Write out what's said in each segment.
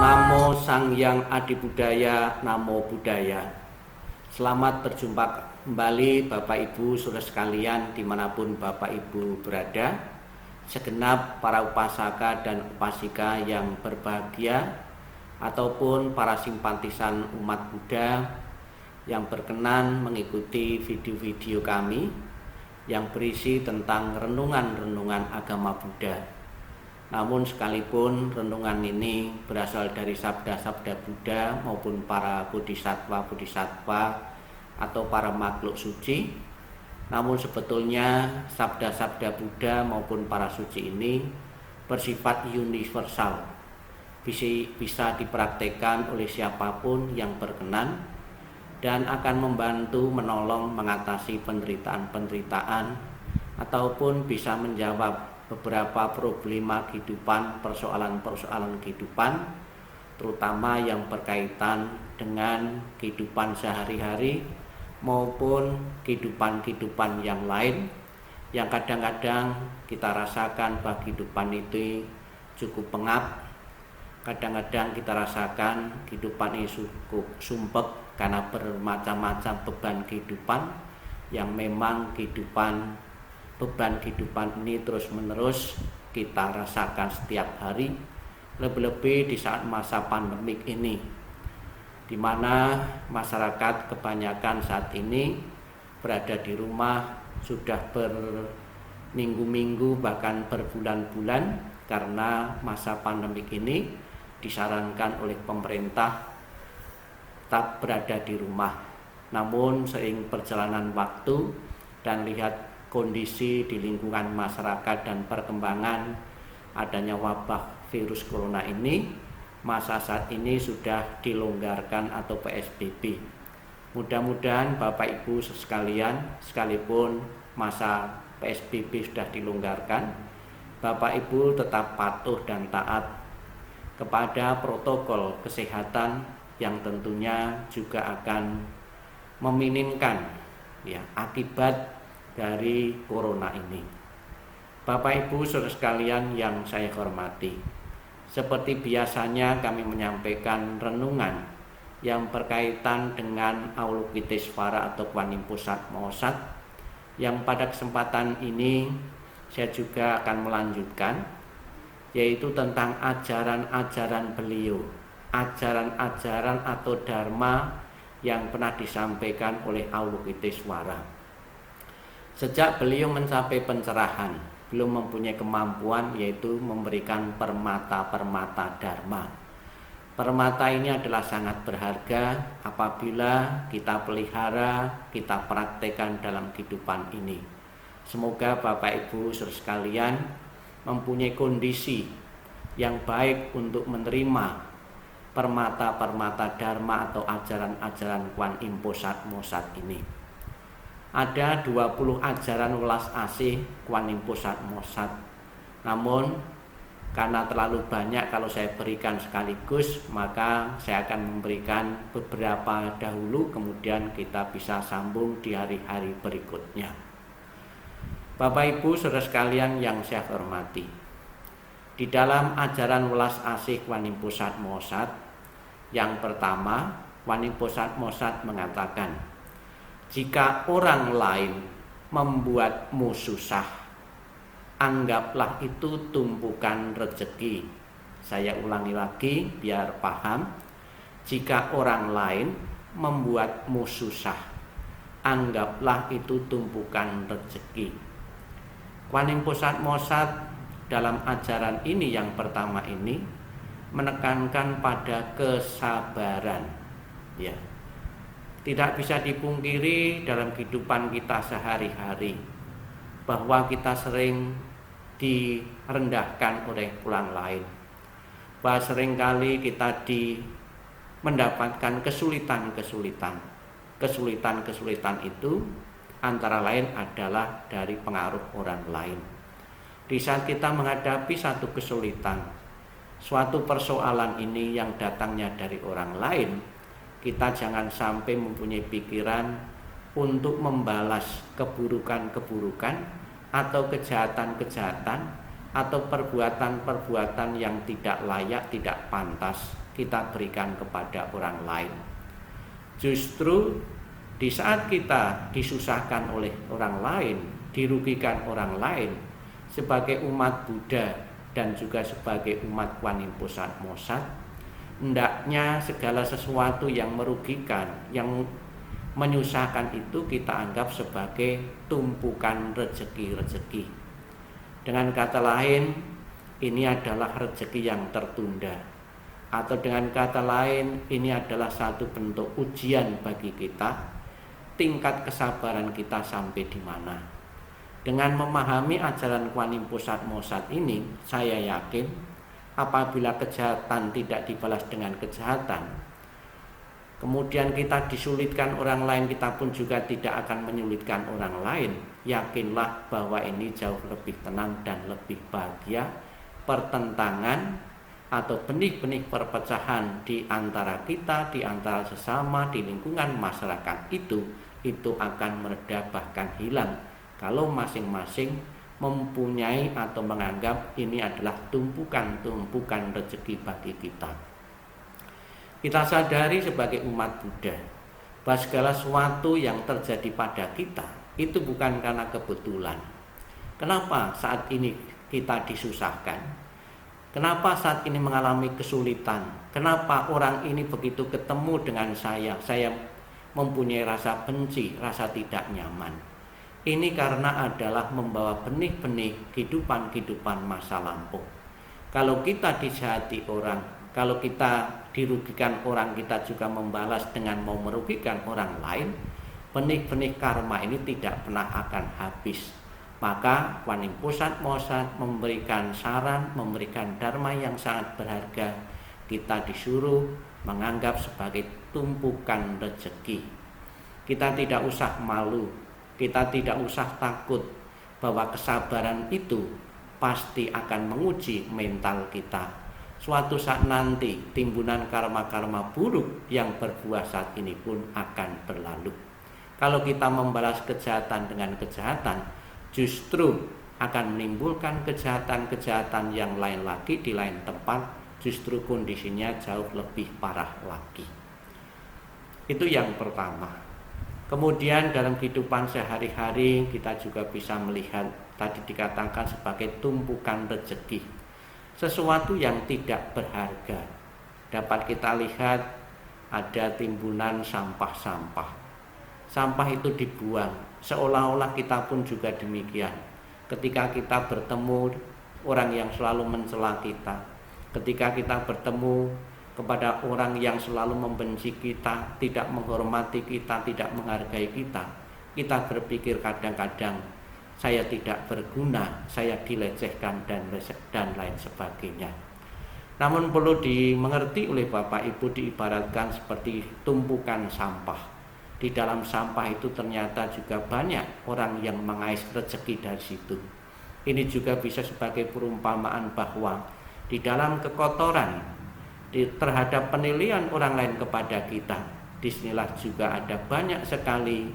Namo Sang Hyang Adibudaya, Namo Buddhaya. Selamat berjumpa kembali Bapak Ibu saudara sekalian dimanapun Bapak Ibu berada. Segenap para upasaka dan upasika yang berbahagia, ataupun para simpatisan umat Buddha yang berkenan mengikuti video-video kami yang berisi tentang renungan-renungan agama Buddha. Namun sekalipun renungan ini berasal dari sabda-sabda Buddha maupun para bodhisattva atau para makhluk suci, namun sebetulnya sabda-sabda Buddha maupun para suci ini bersifat universal, bisa dipraktekkan oleh siapapun yang berkenan dan akan membantu menolong mengatasi penderitaan-penderitaan ataupun bisa menjawab beberapa problema kehidupan, persoalan-persoalan kehidupan, terutama yang berkaitan dengan kehidupan sehari-hari maupun kehidupan-kehidupan yang lain yang kadang-kadang kita rasakan bahwa kehidupan itu cukup pengap. Kadang-kadang kita rasakan kehidupan ini cukup sumpek karena bermacam-macam beban kehidupan yang memang beban kehidupan ini terus-menerus kita rasakan setiap hari, lebih-lebih di saat masa pandemik ini, di mana masyarakat kebanyakan saat ini berada di rumah sudah berminggu-minggu bahkan berbulan-bulan karena masa pandemik ini disarankan oleh pemerintah tetap berada di rumah. Namun seiring perjalanan waktu dan lihat kondisi di lingkungan masyarakat dan perkembangan adanya wabah virus corona ini, masa saat ini sudah dilonggarkan atau PSBB. Mudah-mudahan Bapak Ibu sekalian, sekalipun masa PSBB sudah dilonggarkan, Bapak Ibu tetap patuh dan taat kepada protokol kesehatan yang tentunya juga akan meminimkan akibat dari corona ini. Bapak Ibu saudara sekalian yang saya hormati, seperti biasanya kami menyampaikan renungan yang berkaitan dengan Avalokitesvara atau Kuan Yin Pusat Mohosat, yang pada kesempatan ini saya juga akan melanjutkan, yaitu tentang ajaran-ajaran beliau, ajaran-ajaran atau dharma yang pernah disampaikan oleh Avalokitesvara. Sejak beliau mencapai pencerahan, belum mempunyai kemampuan yaitu memberikan permata-permata dharma. Permata ini adalah sangat berharga apabila kita pelihara, kita praktekkan dalam kehidupan ini. Semoga Bapak Ibu saudara sekalian mempunyai kondisi yang baik untuk menerima permata-permata dharma atau ajaran-ajaran Kuan Yin Pusat Mohosat ini. Ada 20 ajaran welas asih Kuan Yin Pusat Mohosat. Namun karena terlalu banyak kalau saya berikan sekaligus, maka saya akan memberikan beberapa dahulu, kemudian kita bisa sambung di hari-hari berikutnya. Bapak Ibu saudara sekalian yang saya hormati, di dalam ajaran welas asih Kuan Yin Pusat Mohosat, yang pertama Kuan Yin Pusat Mohosat mengatakan, jika orang lain membuatmu susah, anggaplah itu tumpukan rezeki. Saya ulangi lagi biar paham. Jika orang lain membuatmu susah, anggaplah itu tumpukan rezeki. Kuan Yin Pusat Mohosat dalam ajaran ini yang pertama ini menekankan pada kesabaran, ya. Tidak bisa dipungkiri dalam kehidupan kita sehari-hari bahwa kita sering direndahkan oleh orang lain, bahwa seringkali kita mendapatkan kesulitan-kesulitan. Kesulitan-kesulitan itu antara lain adalah dari pengaruh orang lain. Di saat kita menghadapi satu kesulitan, suatu persoalan ini yang datangnya dari orang lain, kita jangan sampai mempunyai pikiran untuk membalas keburukan-keburukan atau kejahatan-kejahatan atau perbuatan-perbuatan yang tidak layak, tidak pantas kita berikan kepada orang lain. Justru di saat kita disusahkan oleh orang lain, dirugikan orang lain, sebagai umat Buddha dan juga sebagai umat Kuan Yin Pusat Mosat, hendaknya segala sesuatu yang merugikan, yang menyusahkan itu kita anggap sebagai tumpukan rezeki-rezeki. Dengan kata lain, ini adalah rezeki yang tertunda. Atau dengan kata lain, ini adalah satu bentuk ujian bagi kita, tingkat kesabaran kita sampai di mana. Dengan memahami ajaran Kuan Yin Pusat Mosat ini, saya yakin apabila kejahatan tidak dibalas dengan kejahatan, kemudian kita disulitkan orang lain, kita pun juga tidak akan menyulitkan orang lain. Yakinlah bahwa ini jauh lebih tenang dan lebih bahagia. Pertentangan atau benih-benih perpecahan di antara kita, di antara sesama, di lingkungan masyarakat itu akan mereda bahkan hilang kalau masing-masing mempunyai atau menganggap ini adalah tumpukan-tumpukan rezeki bagi kita. Kita sadari sebagai umat Buddha bahwa segala sesuatu yang terjadi pada kita itu bukan karena kebetulan. Kenapa saat ini kita disusahkan? Kenapa saat ini mengalami kesulitan? Kenapa orang ini begitu ketemu dengan saya mempunyai rasa benci, rasa tidak nyaman? Ini karena adalah membawa benih-benih kehidupan masa lampau. Kalau kita dijahati orang, kalau kita dirugikan orang, kita juga membalas dengan mau merugikan orang lain, benih-benih karma ini tidak pernah akan habis. Maka Kuan Yin Pusat Mosat memberikan saran, memberikan dharma yang sangat berharga. Kita disuruh menganggap sebagai tumpukan rezeki. Kita tidak usah malu, kita tidak usah takut bahwa kesabaran itu pasti akan menguji mental kita. Suatu saat nanti timbunan karma-karma buruk yang berbuah saat ini pun akan berlalu. Kalau kita membalas kejahatan dengan kejahatan, justru akan menimbulkan kejahatan-kejahatan yang lain lagi di lain tempat, justru kondisinya jauh lebih parah lagi. Itu yang pertama. Kemudian dalam kehidupan sehari-hari kita juga bisa melihat tadi dikatakan sebagai tumpukan rezeki, sesuatu yang tidak berharga. Dapat kita lihat ada timbunan sampah-sampah. Sampah itu dibuang. Seolah-olah kita pun juga demikian. Ketika kita bertemu orang yang selalu mencela kita, ketika kita bertemu kepada orang yang selalu membenci kita, tidak menghormati kita, tidak menghargai kita, kita berpikir kadang-kadang saya tidak berguna, saya dilecehkan dan lain sebagainya. Namun perlu dimengerti oleh Bapak Ibu, diibaratkan seperti tumpukan sampah. Di dalam sampah itu ternyata juga banyak orang yang mengais rezeki dari situ. Ini juga bisa sebagai perumpamaan bahwa di dalam kekotoran, terhadap penilaian orang lain kepada kita, disinilah juga ada banyak sekali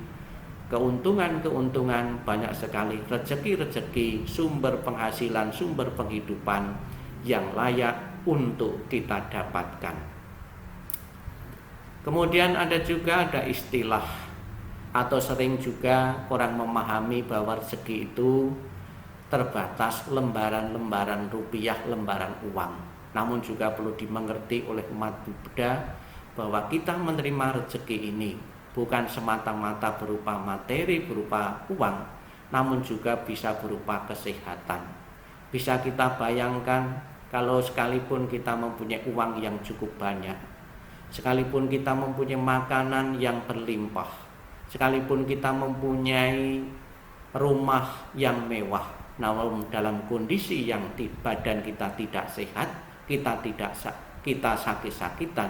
keuntungan-keuntungan, banyak sekali rezeki-rezeki, sumber penghasilan, sumber penghidupan yang layak untuk kita dapatkan. Kemudian ada istilah atau sering juga orang memahami bahwa rezeki itu terbatas lembaran-lembaran rupiah, lembaran uang. Namun juga perlu dimengerti oleh umat Buddha bahwa kita menerima rezeki ini bukan semata-mata berupa materi, berupa uang, namun juga bisa berupa kesehatan. Bisa kita bayangkan kalau sekalipun kita mempunyai uang yang cukup banyak, sekalipun kita mempunyai makanan yang berlimpah, sekalipun kita mempunyai rumah yang mewah, namun dalam kondisi yang badan kita tidak sehat, kita sakit-sakitan,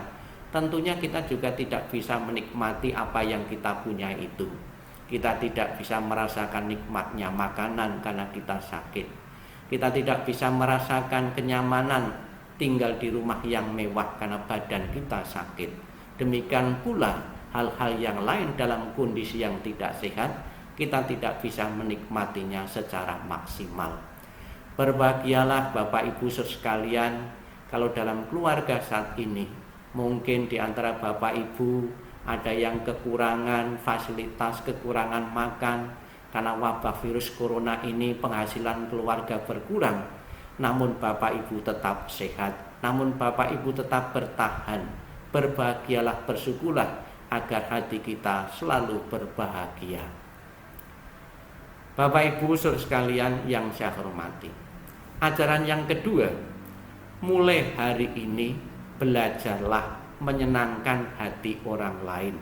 tentunya kita juga tidak bisa menikmati apa yang kita punya itu. Kita tidak bisa merasakan nikmatnya makanan karena kita sakit. Kita tidak bisa merasakan kenyamanan tinggal di rumah yang mewah karena badan kita sakit. Demikian pula hal-hal yang lain dalam kondisi yang tidak sehat, kita tidak bisa menikmatinya secara maksimal. Berbahagialah Bapak Ibu sekalian Kalau dalam keluarga saat ini, mungkin di antara Bapak Ibu ada yang kekurangan fasilitas, kekurangan makan, karena wabah virus corona ini penghasilan keluarga berkurang, namun Bapak Ibu tetap sehat, namun Bapak Ibu tetap bertahan. Berbahagialah, bersyukurlah agar hati kita selalu berbahagia. Bapak Ibu saudara sekalian yang saya hormati, ajaran yang kedua, mulai hari ini belajarlah menyenangkan hati orang lain.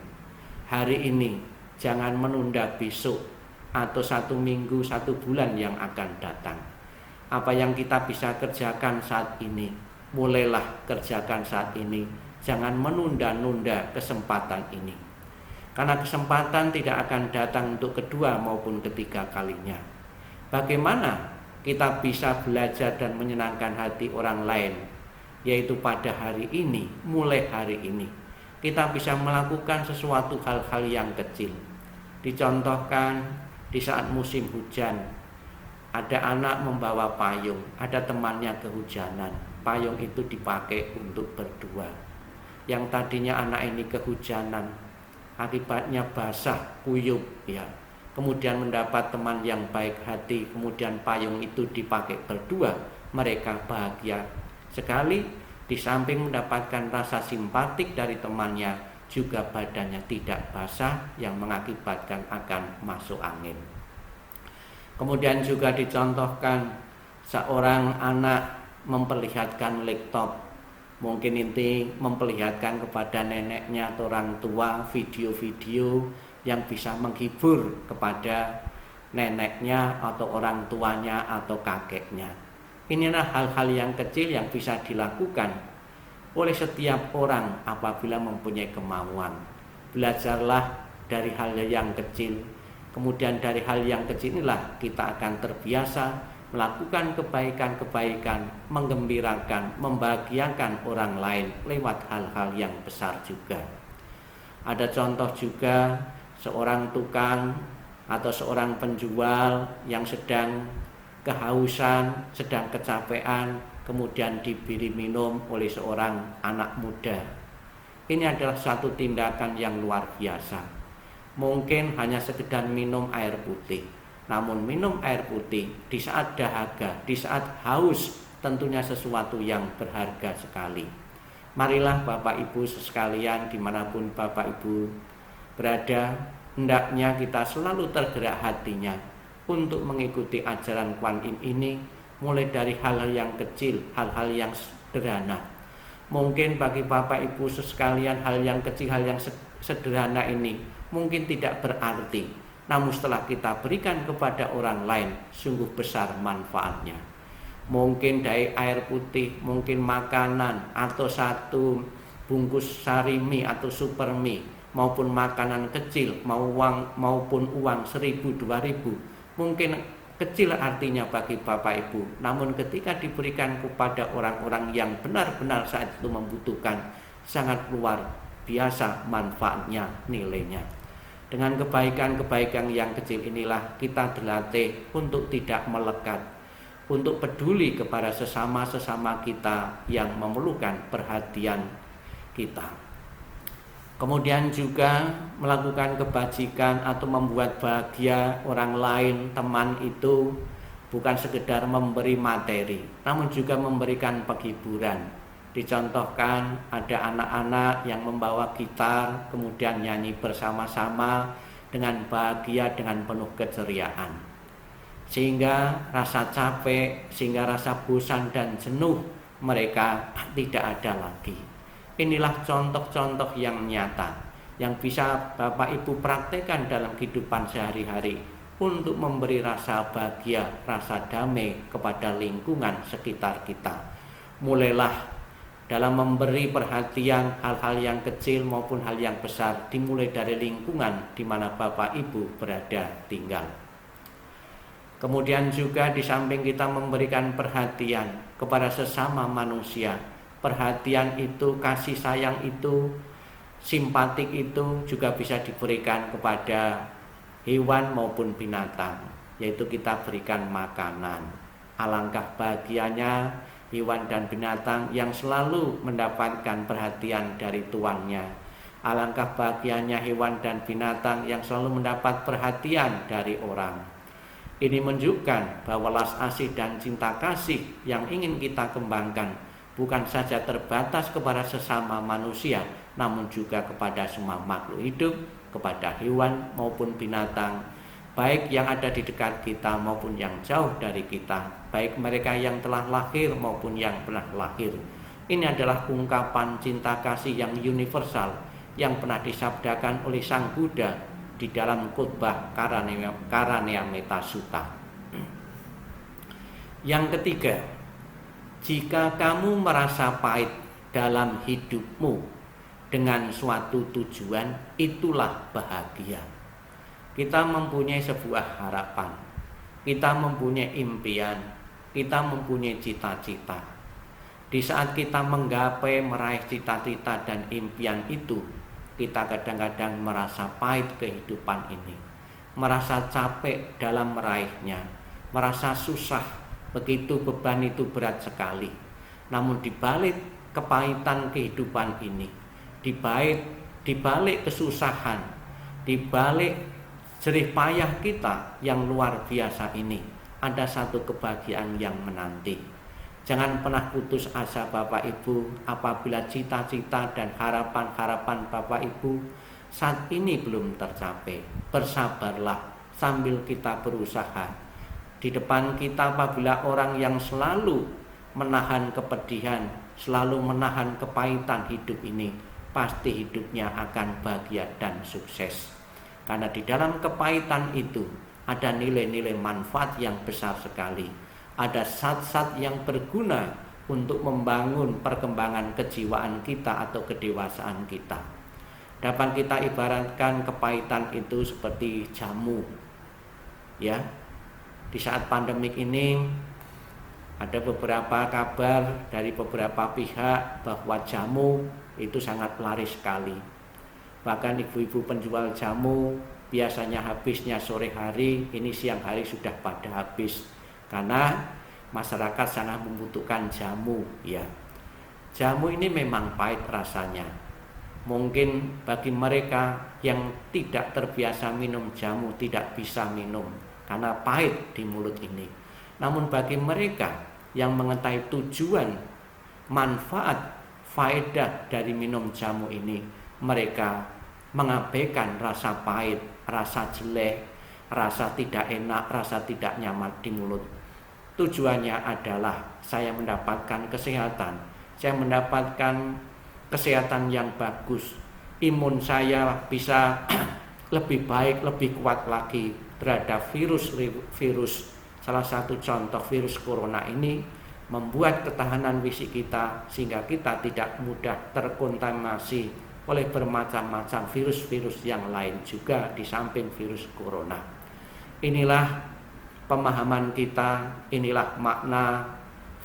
Hari ini jangan menunda besok atau 1 minggu, 1 bulan yang akan datang. Apa yang kita bisa kerjakan saat ini, mulailah kerjakan saat ini. Jangan menunda-nunda kesempatan ini, karena kesempatan tidak akan datang untuk kedua maupun ketiga kalinya. Bagaimana kita bisa belajar dan menyenangkan hati orang lain? Yaitu pada hari ini, mulai hari ini kita bisa melakukan sesuatu hal-hal yang kecil. Dicontohkan di saat musim hujan, ada anak membawa payung, ada temannya kehujanan, payung itu dipakai untuk berdua. Yang tadinya anak ini kehujanan, akibatnya basah, kuyup ya. Kemudian mendapat teman yang baik hati, kemudian payung itu dipakai berdua, mereka bahagia sekali. Di samping mendapatkan rasa simpatik dari temannya, juga badannya tidak basah yang mengakibatkan akan masuk angin. Kemudian juga dicontohkan seorang anak memperlihatkan laptop. Mungkin inti memperlihatkan kepada neneknya atau orang tua video-video yang bisa menghibur kepada neneknya atau orang tuanya atau kakeknya. Inilah hal-hal yang kecil yang bisa dilakukan oleh setiap orang apabila mempunyai kemauan. Belajarlah dari hal yang kecil. Kemudian dari hal yang kecil inilah kita akan terbiasa melakukan kebaikan-kebaikan, menggembirakan, membahagiakan orang lain lewat hal-hal yang besar juga. Ada contoh juga seorang tukang atau seorang penjual yang sedang kehausan, sedang kecapean, kemudian diberi minum oleh seorang anak muda. Ini adalah satu tindakan yang luar biasa. Mungkin hanya sekedar minum air putih, namun minum air putih di saat dahaga, di saat haus, tentunya sesuatu yang berharga sekali. Marilah Bapak Ibu sekalian, dimanapun Bapak Ibu berada, hendaknya kita selalu tergerak hatinya untuk mengikuti ajaran Kuan Yin ini, mulai dari hal-hal yang kecil, hal-hal yang sederhana. Mungkin bagi Bapak Ibu sekalian, hal yang kecil, hal yang sederhana ini mungkin tidak berarti, namun setelah kita berikan kepada orang lain, sungguh besar manfaatnya. Mungkin dari air putih, mungkin makanan, atau 1 bungkus sari mie atau super mie, maupun makanan kecil, maupun uang 1.000, 2.000, mungkin kecil artinya bagi Bapak Ibu, namun ketika diberikan kepada orang-orang yang benar-benar saat itu membutuhkan, sangat luar biasa manfaatnya, nilainya. Dengan kebaikan-kebaikan yang kecil inilah kita dilatih untuk tidak melekat, untuk peduli kepada sesama-sesama kita yang memerlukan perhatian kita. Kemudian juga melakukan kebajikan atau membuat bahagia orang lain, teman itu bukan sekedar memberi materi, namun juga memberikan penghiburan. Dicontohkan ada anak-anak yang membawa gitar, kemudian nyanyi bersama-sama dengan bahagia, dengan penuh keceriaan. Sehingga rasa capek, sehingga rasa bosan dan jenuh mereka tidak ada lagi. Inilah contoh-contoh yang nyata yang bisa Bapak Ibu praktekkan dalam kehidupan sehari-hari untuk memberi rasa bahagia, rasa damai kepada lingkungan sekitar kita. Mulailah dalam memberi perhatian hal-hal yang kecil maupun hal yang besar, dimulai dari lingkungan di mana Bapak Ibu berada tinggal. Kemudian juga di samping kita memberikan perhatian kepada sesama manusia, perhatian itu, kasih sayang itu, simpatik itu juga bisa diberikan kepada hewan maupun binatang, yaitu kita berikan makanan. Alangkah bahagianya hewan dan binatang yang selalu mendapatkan perhatian dari tuannya. Alangkah bahagianya hewan dan binatang yang selalu mendapat perhatian dari orang. Ini menunjukkan bahwa welas asih dan cinta kasih yang ingin kita kembangkan bukan saja terbatas kepada sesama manusia, namun juga kepada semua makhluk hidup, kepada hewan maupun binatang, baik yang ada di dekat kita maupun yang jauh dari kita, baik mereka yang telah lahir maupun yang pernah lahir. Ini adalah ungkapan cinta kasih yang universal yang pernah disabdakan oleh Sang Buddha di dalam khotbah Karanea Metta Sutta. Yang ketiga, jika kamu merasa pahit dalam hidupmu dengan suatu tujuan, itulah bahagia. Kita mempunyai sebuah harapan, kita mempunyai impian, kita mempunyai cita-cita. Di saat kita menggapai meraih cita-cita dan impian itu, kita kadang-kadang merasa pahit kehidupan ini, merasa capek dalam meraihnya, merasa susah, begitu beban itu berat sekali. Namun di balik kepahitan kehidupan ini, di balik kesusahan, di balik jerih payah kita yang luar biasa ini, ada satu kebahagiaan yang menanti. Jangan pernah putus asa Bapak Ibu apabila cita-cita dan harapan-harapan Bapak Ibu saat ini belum tercapai. Bersabarlah sambil kita berusaha. Di depan kita apabila orang yang selalu menahan kepedihan, selalu menahan kepahitan hidup ini, pasti hidupnya akan bahagia dan sukses. Karena di dalam kepahitan itu ada nilai-nilai manfaat yang besar sekali. Ada zat-zat yang berguna untuk membangun perkembangan kejiwaan kita atau kedewasaan kita. Dapat kita ibaratkan kepahitan itu seperti jamu. Ya. Di saat pandemik ini ada beberapa kabar dari beberapa pihak bahwa jamu itu sangat laris sekali. Bahkan ibu-ibu penjual jamu biasanya habisnya sore hari, ini siang hari sudah pada habis. Karena masyarakat sangat membutuhkan jamu, ya. Jamu ini memang pahit rasanya. Mungkin bagi mereka yang tidak terbiasa minum jamu tidak bisa minum karena pahit di mulut ini. Namun bagi mereka yang mengetahui tujuan, manfaat, faedah dari minum jamu ini, mereka mengabaikan rasa pahit, rasa jelek, rasa tidak enak, rasa tidak nyaman di mulut. Tujuannya adalah saya mendapatkan kesehatan, saya mendapatkan kesehatan yang bagus, imun saya bisa lebih baik, lebih kuat lagi terhadap virus. Salah satu contoh virus corona ini membuat ketahanan fisik kita sehingga kita tidak mudah terkontaminasi oleh bermacam-macam virus-virus yang lain juga di samping virus corona. Inilah pemahaman kita, inilah makna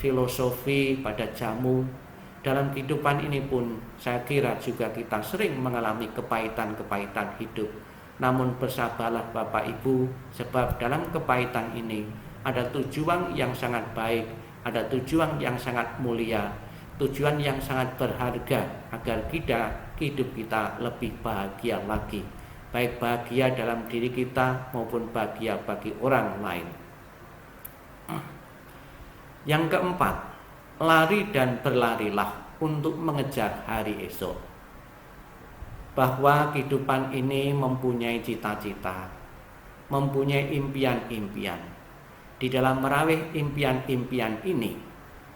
filosofi pada jamu. Dalam kehidupan ini pun saya kira juga kita sering mengalami kepahitan-kepahitan hidup. Namun bersabarlah Bapak Ibu, sebab dalam kepahitan ini ada tujuan yang sangat baik, ada tujuan yang sangat mulia, tujuan yang sangat berharga agar hidup kita lebih bahagia lagi. Baik bahagia dalam diri kita maupun bahagia bagi orang lain. Yang keempat, lari dan berlarilah untuk mengejar hari esok. Bahwa kehidupan ini mempunyai cita-cita, mempunyai impian-impian. Di dalam meraih impian-impian ini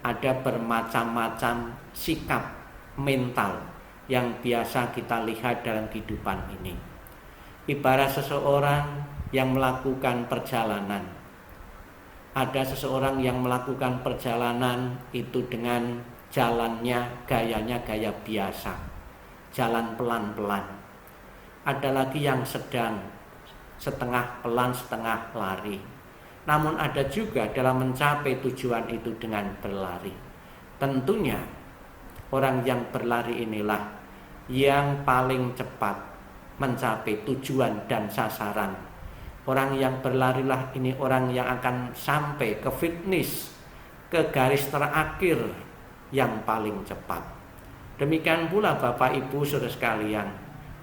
ada bermacam-macam sikap mental yang biasa kita lihat dalam kehidupan ini. Ibarat seseorang yang melakukan perjalanan. Ada seseorang yang melakukan perjalanan itu dengan jalannya, gayanya gaya biasa, jalan pelan-pelan. Ada lagi yang sedang, setengah pelan, setengah lari. Namun ada juga dalam mencapai tujuan itu dengan berlari. Tentunya orang yang berlari inilah yang paling cepat mencapai tujuan dan sasaran. Orang yang berlarilah ini orang yang akan sampai ke finish, ke garis terakhir yang paling cepat. Demikian pula Bapak Ibu Saudara sekalian,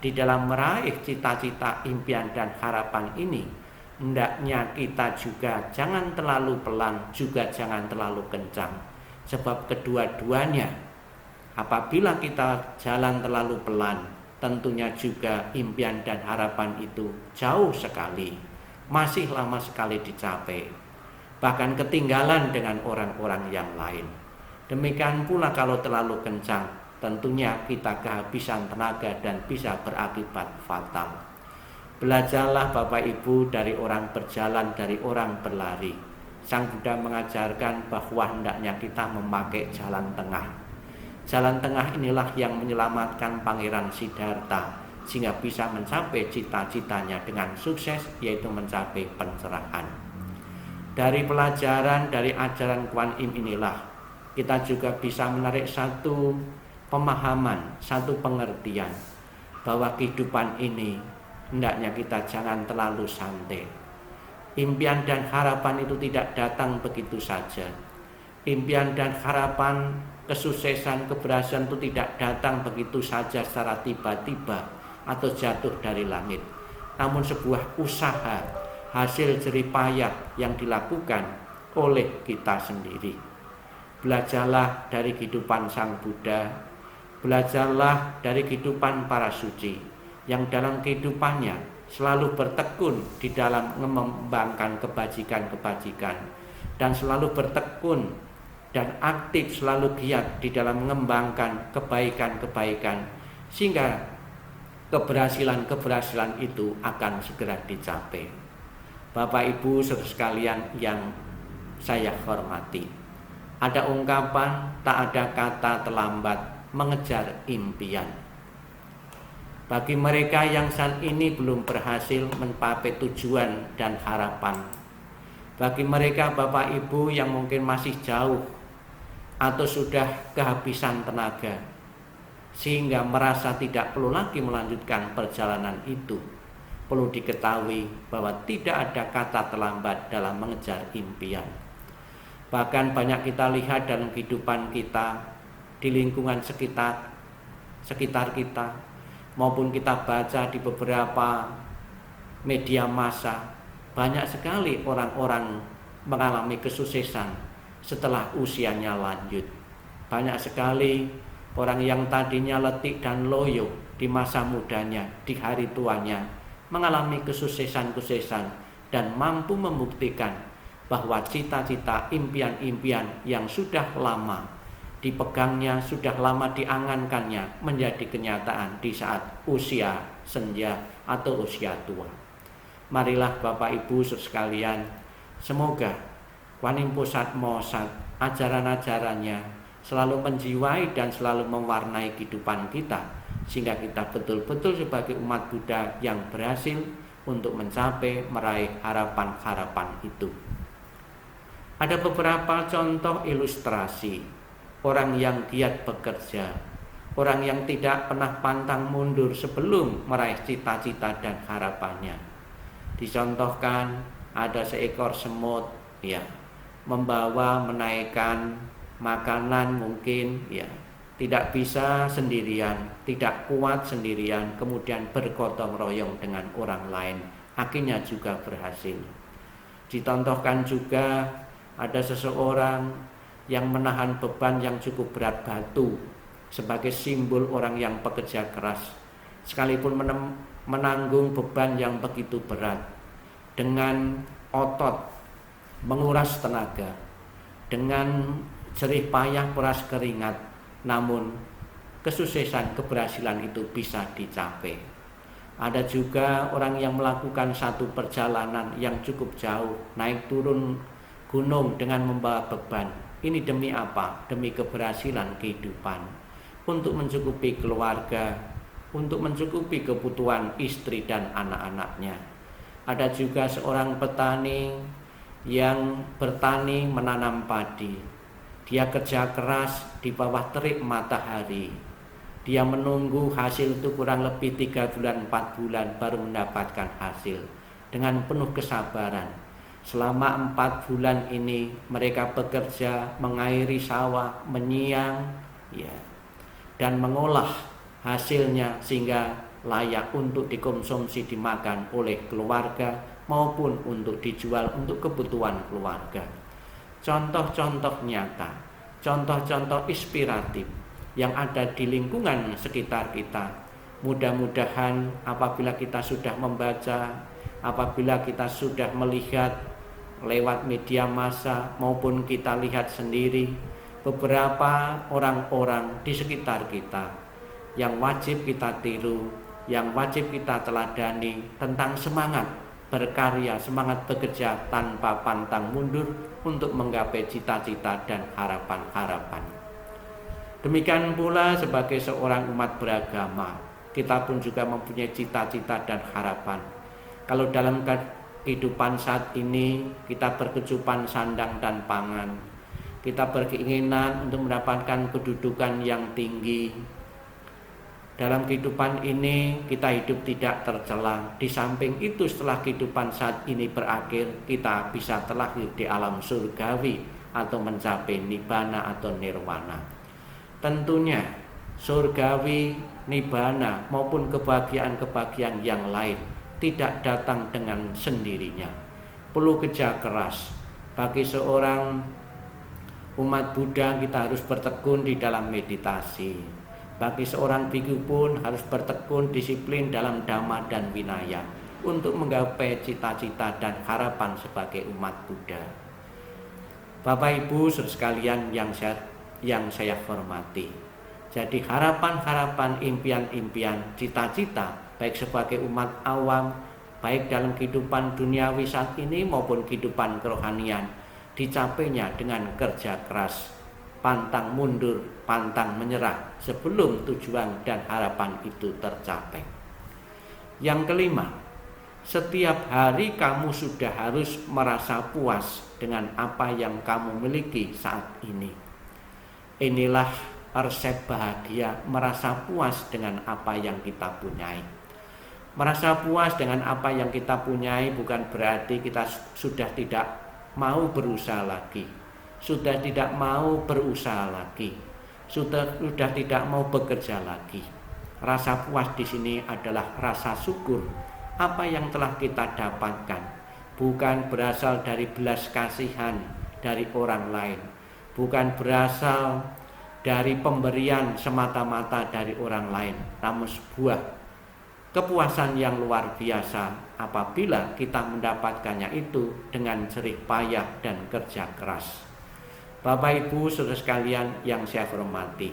di dalam meraih cita-cita, impian dan harapan ini, hendaknya kita juga jangan terlalu pelan, juga jangan terlalu kencang. Sebab kedua-duanya, apabila kita jalan terlalu pelan, tentunya juga impian dan harapan itu jauh sekali, masih lama sekali dicapai, bahkan ketinggalan dengan orang-orang yang lain. Demikian pula kalau terlalu kencang, tentunya kita kehabisan tenaga dan bisa berakibat fatal. Belajarlah Bapak Ibu dari orang berjalan, dari orang berlari. Sang Buddha mengajarkan bahwa hendaknya kita memakai jalan tengah. Jalan tengah inilah yang menyelamatkan Pangeran Siddhartha sehingga bisa mencapai cita-citanya dengan sukses, yaitu mencapai pencerahan. Dari pelajaran dari ajaran Kuan Yin inilah kita juga bisa menarik satu pemahaman, satu pengertian bahwa kehidupan ini hendaknya kita jangan terlalu santai. Impian dan harapan itu tidak datang begitu saja. Impian dan harapan, kesuksesan, keberhasilan itu tidak datang begitu saja secara tiba-tiba atau jatuh dari langit. Namun sebuah usaha, hasil jerih payah yang dilakukan oleh kita sendiri. Belajarlah dari kehidupan Sang Buddha, belajarlah dari kehidupan para suci yang dalam kehidupannya selalu bertekun di dalam mengembangkan kebajikan-kebajikan dan selalu bertekun dan aktif, selalu giat di dalam mengembangkan kebaikan-kebaikan sehingga keberhasilan-keberhasilan itu akan segera dicapai. Bapak Ibu saudara sekalian yang saya hormati, ada ungkapan tak ada kata terlambat mengejar impian. Bagi mereka yang saat ini belum berhasil mencapai tujuan dan harapan, bagi mereka Bapak Ibu yang mungkin masih jauh atau sudah kehabisan tenaga sehingga merasa tidak perlu lagi melanjutkan perjalanan itu, perlu diketahui bahwa tidak ada kata terlambat dalam mengejar impian. Bahkan banyak kita lihat dalam kehidupan kita, di lingkungan sekitar kita, maupun kita baca di beberapa media massa, banyak sekali orang-orang mengalami kesuksesan setelah usianya lanjut. Banyak sekali orang yang tadinya letih dan loyo di masa mudanya, di hari tuanya, mengalami kesuksesan-kesuksesan dan mampu membuktikan bahwa cita-cita, impian-impian yang sudah lama dipegangnya, sudah lama diangankannya menjadi kenyataan di saat usia senja atau usia tua. Marilah Bapak Ibu sekalian, semoga Kuan Yin Pusat Mosat, ajaran-ajarannya selalu menjiwai dan selalu mewarnai kehidupan kita, sehingga kita betul-betul sebagai umat Buddha yang berhasil untuk mencapai, meraih harapan-harapan itu. Ada beberapa contoh ilustrasi orang yang giat bekerja, orang yang tidak pernah pantang mundur sebelum meraih cita-cita dan harapannya. Dicontohkan ada seekor semut ya, menaikkan makanan mungkin ya, tidak bisa sendirian, tidak kuat sendirian, kemudian bergotong royong dengan orang lain, akhirnya juga berhasil. Dicontohkan juga ada seseorang yang menahan beban yang cukup berat, batu, sebagai simbol orang yang bekerja keras, sekalipun menanggung beban yang begitu berat dengan otot, menguras tenaga, dengan jerih payah peras keringat, namun kesuksesan, keberhasilan itu bisa dicapai. Ada juga orang yang melakukan satu perjalanan yang cukup jauh, naik turun gunung dengan membawa beban. Ini demi apa? Demi keberhasilan kehidupan, untuk mencukupi keluarga, untuk mencukupi kebutuhan istri dan anak-anaknya. Ada juga seorang petani yang bertani menanam padi. Dia kerja keras di bawah terik matahari. Dia menunggu hasil itu kurang lebih 3 bulan, 4 bulan baru mendapatkan hasil dengan penuh kesabaran. Selama 4 bulan ini mereka bekerja mengairi sawah, menyiang, ya, dan mengolah hasilnya sehingga layak untuk dikonsumsi, dimakan oleh keluarga maupun untuk dijual untuk kebutuhan keluarga. Contoh-contoh nyata, contoh-contoh inspiratif yang ada di lingkungan sekitar kita. Mudah-mudahan apabila kita sudah membaca, apabila kita sudah melihat lewat media massa maupun kita lihat sendiri beberapa orang-orang di sekitar kita yang wajib kita tiru, yang wajib kita teladani tentang semangat berkarya, semangat bekerja tanpa pantang mundur untuk menggapai cita-cita dan harapan-harapan. Demikian pula sebagai seorang umat beragama, kita pun juga mempunyai cita-cita dan harapan. Kalau dalam kehidupan saat ini kita berkecupan sandang dan pangan, kita berkeinginan untuk mendapatkan kedudukan yang tinggi. Dalam kehidupan ini kita hidup tidak tercela. Di samping itu setelah kehidupan saat ini berakhir, kita bisa terlahir di alam surgawi atau mencapai nibbana atau nirwana. Tentunya surgawi, nibbana maupun kebahagiaan-kebahagiaan yang lain tidak datang dengan sendirinya. Perlu kerja keras. Bagi seorang umat Buddha kita harus bertekun di dalam meditasi. Bagi seorang bhikkhu pun harus bertekun disiplin dalam dhamma dan vinaya untuk menggapai cita-cita dan harapan sebagai umat Buddha. Bapak Ibu saudara sekalian yang saya hormati. Jadi harapan-harapan, impian-impian, cita-cita baik sebagai umat awam, baik dalam kehidupan duniawi saat ini maupun kehidupan kerohanian, dicapainya dengan kerja keras, pantang mundur, pantang menyerah sebelum tujuan dan harapan itu tercapai. Yang kelima, setiap hari kamu sudah harus merasa puas dengan apa yang kamu miliki saat ini. Inilah resep bahagia, merasa puas dengan apa yang kita punyai. Merasa puas dengan apa yang kita punyai bukan berarti kita sudah tidak mau berusaha lagi, sudah tidak mau berusaha lagi, sudah tidak mau bekerja lagi. Rasa puas di sini adalah rasa syukur apa yang telah kita dapatkan, bukan berasal dari belas kasihan dari orang lain, bukan berasal dari pemberian semata-mata dari orang lain, namun sebuah kepuasan yang luar biasa apabila kita mendapatkannya itu dengan jerih payah dan kerja keras. Bapak Ibu saudara sekalian yang saya hormati,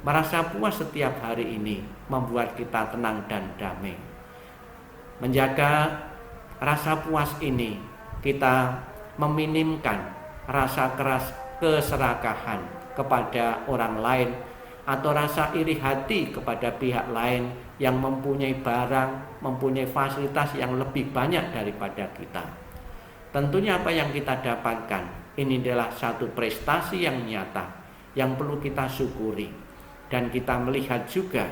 merasa puas setiap hari ini membuat kita tenang dan damai. Menjaga rasa puas ini, kita meminimkan rasa keras keserakahan kepada orang lain atau rasa iri hati kepada pihak lain yang mempunyai barang, mempunyai fasilitas yang lebih banyak daripada kita. Tentunya apa yang kita dapatkan ini adalah satu prestasi yang nyata yang perlu kita syukuri. Dan kita melihat juga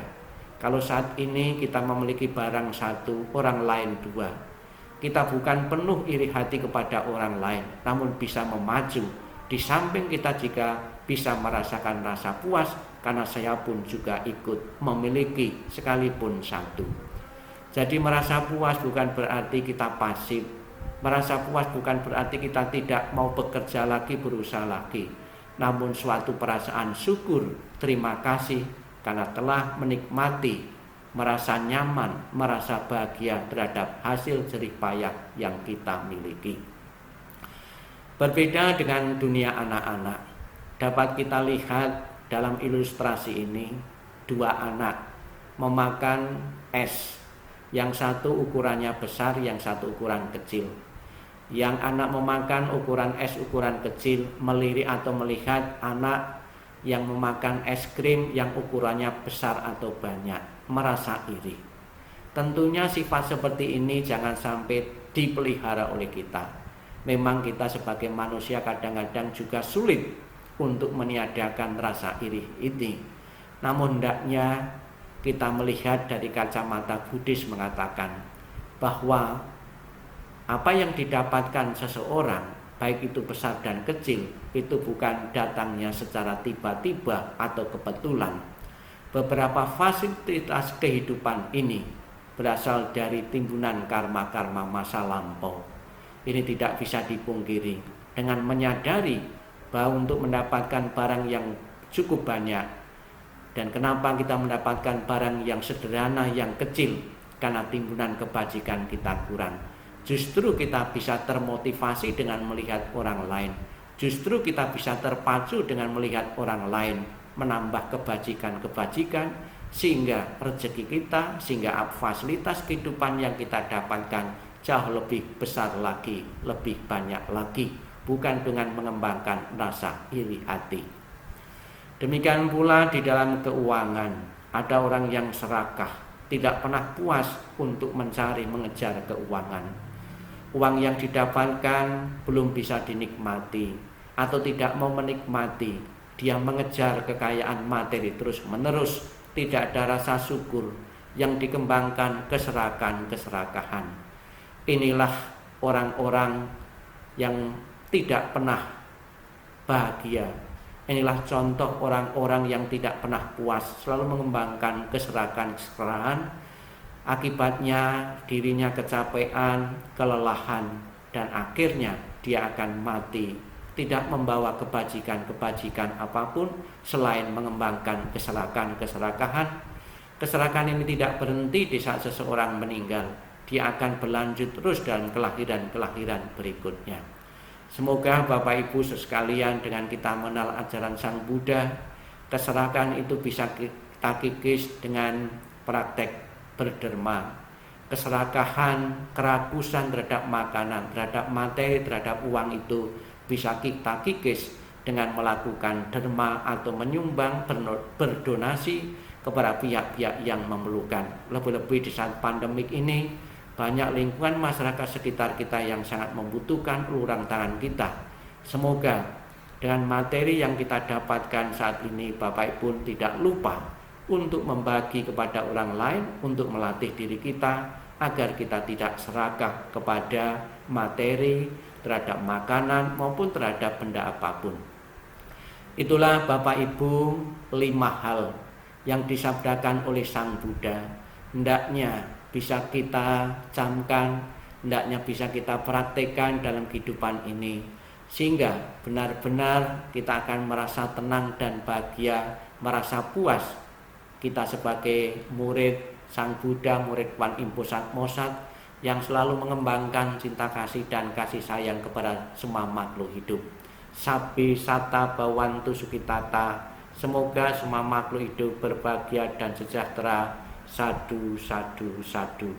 kalau saat ini kita memiliki barang satu, orang lain dua, kita bukan penuh iri hati kepada orang lain, namun bisa memaju. Di samping kita jika bisa merasakan rasa puas karena saya pun juga ikut memiliki sekalipun satu. Jadi merasa puas bukan berarti kita pasif. Merasa puas bukan berarti kita tidak mau bekerja lagi, berusaha lagi. Namun suatu perasaan syukur, terima kasih karena telah menikmati, merasa nyaman, merasa bahagia terhadap hasil jerih payah yang kita miliki. Berbeda dengan dunia anak-anak, dapat kita lihat dalam ilustrasi ini, dua anak memakan es. Yang satu ukurannya besar, yang satu ukuran kecil. Yang anak memakan ukuran es ukuran kecil melirik atau melihat anak yang memakan es krim yang ukurannya besar atau banyak, merasa iri. Tentunya sifat seperti ini jangan sampai dipelihara oleh kita. Memang kita sebagai manusia kadang-kadang juga sulit untuk meniadakan rasa iri ini. Namun hendaknya kita melihat dari kacamata Buddhis mengatakan bahwa Apa yang didapatkan seseorang, baik itu besar dan kecil, itu bukan datangnya secara tiba-tiba atau kebetulan. Beberapa fasilitas kehidupan ini berasal dari timbunan karma-karma masa lampau. Ini tidak bisa dipungkiri. Dengan menyadari bahwa untuk mendapatkan barang yang cukup banyak, dan kenapa kita mendapatkan barang yang sederhana, yang kecil, karena timbunan kebajikan kita kurang. Justru kita bisa termotivasi dengan melihat orang lain. Justru kita bisa terpacu dengan melihat orang lain menambah kebajikan-kebajikan, sehingga rezeki kita, sehingga fasilitas kehidupan yang kita dapatkan jauh lebih besar lagi, lebih banyak lagi, bukan dengan mengembangkan rasa iri hati. Demikian pula di dalam keuangan, ada orang yang serakah, tidak pernah puas untuk mencari, mengejar keuangan. Uang yang didapatkan belum bisa dinikmati atau tidak mau menikmati. Dia mengejar kekayaan materi terus-menerus, tidak ada rasa syukur, yang dikembangkan keserakahan. Inilah orang-orang yang tidak pernah bahagia. Inilah contoh orang-orang yang tidak pernah puas, selalu mengembangkan keserakahan. Akibatnya dirinya kecapean, kelelahan, dan akhirnya dia akan mati, tidak membawa kebajikan-kebajikan apapun selain mengembangkan keserakahan. Keserakahan ini tidak berhenti di saat seseorang meninggal. Dia akan berlanjut terus dalam kelahiran-kelahiran berikutnya. Semoga Bapak Ibu sekalian, dengan kita mengenal ajaran Sang Buddha, keserakahan itu bisa kita kikis dengan praktek berderma. Keserakahan, kerakusan terhadap makanan, terhadap materi, terhadap uang itu bisa kita kikis dengan melakukan derma atau menyumbang, berdonasi kepada pihak-pihak yang memerlukan. Lebih-lebih di saat pandemik ini, banyak lingkungan masyarakat sekitar kita yang sangat membutuhkan uluran tangan kita. Semoga dengan materi yang kita dapatkan saat ini, Bapak Ibu tidak lupa untuk membagi kepada orang lain, untuk melatih diri kita agar kita tidak serakah kepada materi, terhadap makanan maupun terhadap benda apapun. Itulah Bapak Ibu 5 hal yang disabdakan oleh Sang Buddha, hendaknya bisa kita camkan, hendaknya bisa kita praktekkan dalam kehidupan ini, sehingga benar-benar kita akan merasa tenang dan bahagia, merasa puas. Kita sebagai murid Sang Buddha, murid Kwan Im Posat yang selalu mengembangkan cinta kasih dan kasih sayang kepada semua makhluk hidup. Sabbi Satta Bhavantu Sukhitata. Semoga semua makhluk hidup berbahagia dan sejahtera. Sadu, sadu, sadu.